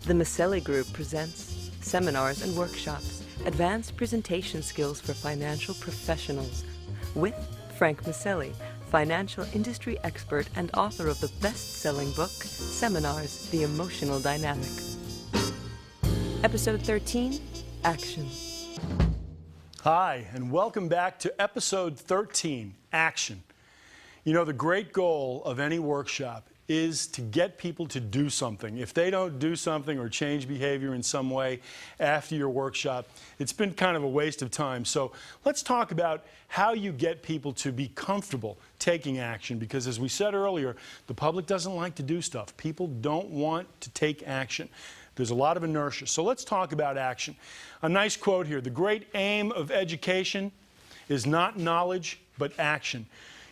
The Miceli Group presents seminars and workshops, advanced presentation skills for financial professionals, with Frank Miceli, financial industry expert and author of the best-selling book, Seminars, The Emotional Dynamic. Episode 13, Action. Hi, and welcome back to episode 13, Action. You know, the great goal of any workshop is to get people to do something. If they don't do something or change behavior in some way after your workshop, it's been kind of a waste of time. So let's talk about how you get people to be comfortable taking action, because as we said earlier, the public doesn't like to do stuff. People don't want to take action. There's a lot of inertia. So let's talk about action. A nice quote here: the great aim of education is not knowledge, but action.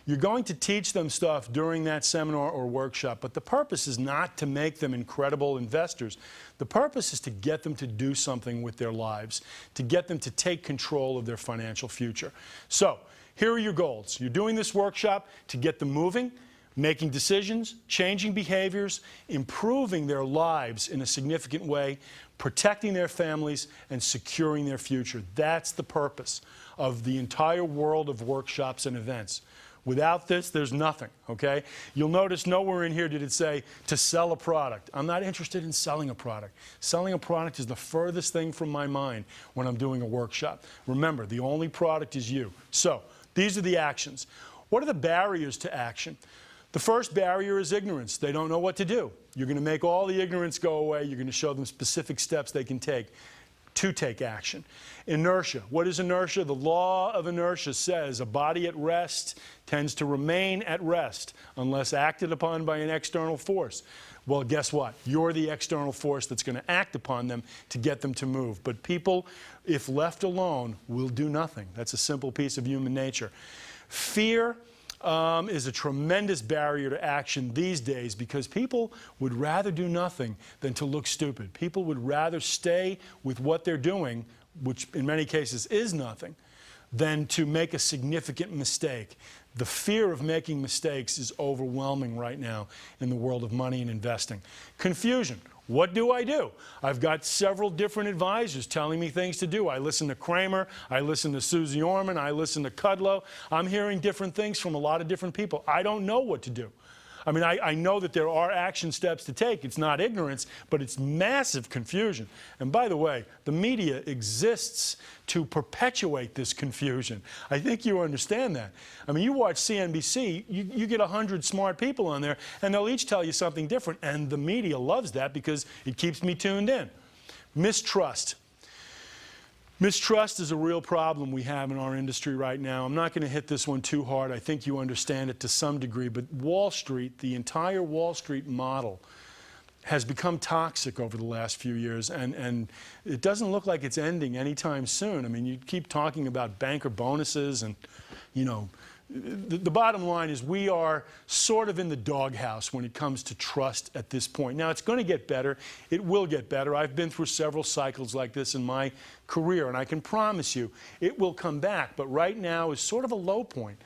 You're going to teach them stuff during that seminar or workshop, but the purpose is not to make them incredible investors. The purpose is to get them to do something with their lives, to get them to take control of their financial future. So here are your goals. You're doing this workshop to get them moving, making decisions, changing behaviors, improving their lives in a significant way, protecting their families, and securing their future. That's the purpose of the entire world of workshops and events. Without this, there's nothing, okay? You'll notice nowhere in here did it say to sell a product. I'm not interested in selling a product. Selling a product is the furthest thing from my mind when I'm doing a workshop. Remember, the only product is you. So these are the actions. What are the barriers to action? The first barrier is ignorance. They don't know what to do. You're going to make all the ignorance go away. You're going to show them specific steps they can take to take action. Inertia. What is inertia? The law of inertia says a body at rest tends to remain at rest unless acted upon by an external force. Well, guess what? You're the external force that's going to act upon them to get them to move. But people, if left alone, will do nothing. That's a simple piece of human nature. Fear is a tremendous barrier to action these days, because people would rather do nothing than to look stupid. People would rather stay with what they're doing, which in many cases is nothing, than to make a significant mistake. The fear of making mistakes is overwhelming right now in the world of money and investing. Confusion. What do I do? I've got several different advisors telling me things to do. I listen to Kramer, I listen to Susie Orman, I listen to Kudlow. I'm hearing different things from a lot of different people. I don't know what to do. I mean, I know that there are action steps to take. It's not ignorance, but it's massive confusion. And by the way, the media exists to perpetuate this confusion. I think you understand that. I mean, you watch CNBC, you get 100 smart people on there, and they'll each tell you something different. And the media loves that because it keeps me tuned in. Mistrust. Mistrust is a real problem we have in our industry right now. I'm not going to hit this one too hard. I think you understand it to some degree. But Wall Street, the entire Wall Street model, has become toxic over the last few years, and it doesn't look like it's ending anytime soon. I mean, you keep talking about banker bonuses and, you know, the bottom line is we are sort of in the doghouse when it comes to trust at this point. Now, it's going to get better. It will get better. I've been through several cycles like this in my career, and I can promise you it will come back. But right now is sort of a low point.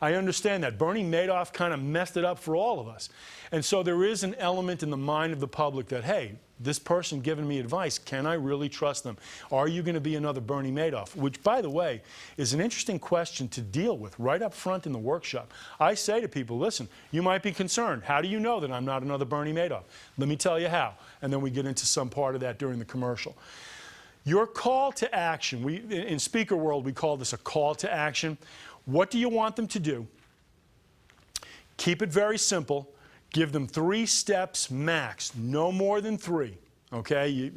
I understand that. Bernie Madoff kind of messed it up for all of us. And so there is an element in the mind of the public that, hey, this person giving me advice, can I really trust them? Are you going to be another Bernie Madoff? Which, by the way, is an interesting question to deal with right up front in the workshop. I say to people, listen, you might be concerned. How do you know that I'm not another Bernie Madoff? Let me tell you how. And then we get into some part of that during the commercial. Your call to action, in speaker world, we call this a call to action. What do you want them to do? Keep it very simple. Give them 3 steps max, no more than 3, okay?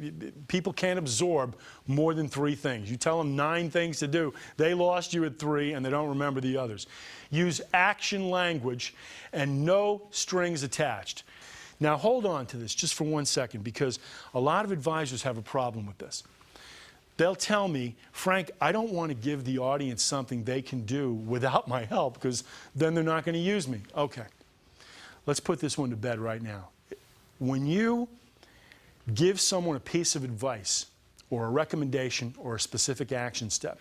People can't absorb more than 3 things. You tell them 9 things to do, they lost you at 3 and they don't remember the others. Use action language and no strings attached. Now hold on to this just for 1 second, because a lot of advisors have a problem with this. They'll tell me, Frank, I don't want to give the audience something they can do without my help, because then they're not going to use me. Okay. Let's put this one to bed right now. When you give someone a piece of advice or a recommendation or a specific action step,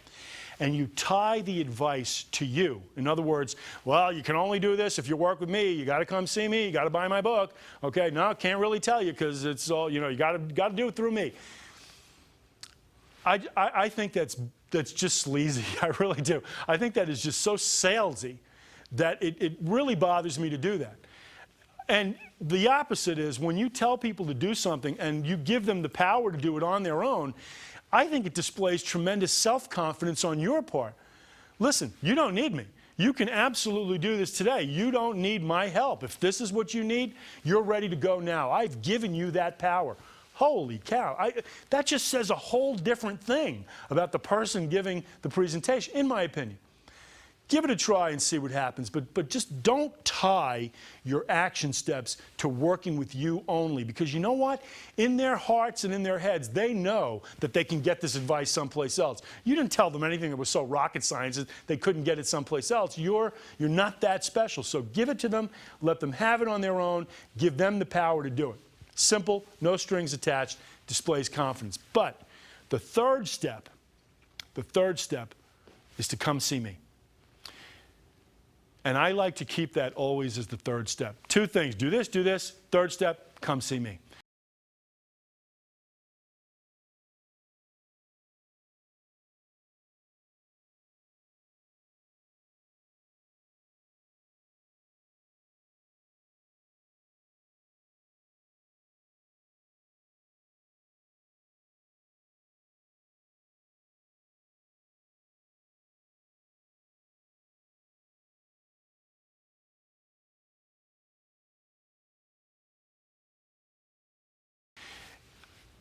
and you tie the advice to you. In other words, well, you can only do this if you work with me. You got to come see me. You got to buy my book. Okay, no, can't really tell you because it's all, you know, you got to do it through me. I think that's just sleazy. I really do. I think that is just so salesy that it really bothers me to do that. And the opposite is when you tell people to do something and you give them the power to do it on their own, I think it displays tremendous self-confidence on your part. Listen, you don't need me. You can absolutely do this today. You don't need my help. If this is what you need, you're ready to go now. I've given you that power. Holy cow. That just says a whole different thing about the person giving the presentation, in my opinion. Give it a try and see what happens, but just don't tie your action steps to working with you only, because you know what? In their hearts and in their heads, they know that they can get this advice someplace else. You didn't tell them anything that was so rocket science that they couldn't get it someplace else. You're not that special, so give it to them, let them have it on their own, give them the power to do it. Simple, no strings attached, displays confidence. But the third step is to come see me. And I like to keep that always as the third step. Two things, do this. Third step, come see me.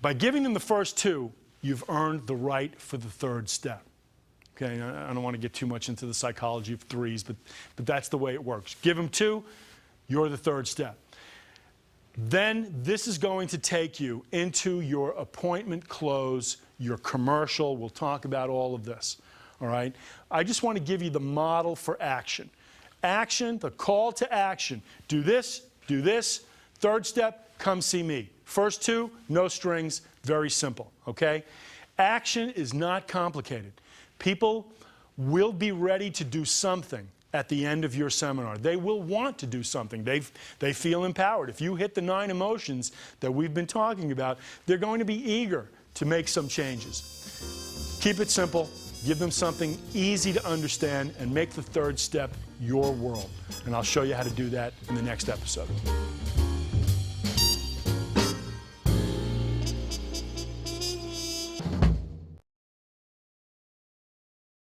By giving them the first two, you've earned the right for the third step. Okay, I don't want to get too much into the psychology of threes, but that's the way it works. Give them two, you're the third step. Then this is going to take you into your appointment close, your commercial. We'll talk about all of this, all right? I just want to give you the model for action. Action, the call to action. Do this, third step, come see me. First two, no strings, very simple, okay? Action is not complicated. People will be ready to do something at the end of your seminar. They will want to do something. They feel empowered. If you hit the 9 emotions that we've been talking about, they're going to be eager to make some changes. Keep it simple, give them something easy to understand, and make the third step your world. And I'll show you how to do that in the next episode.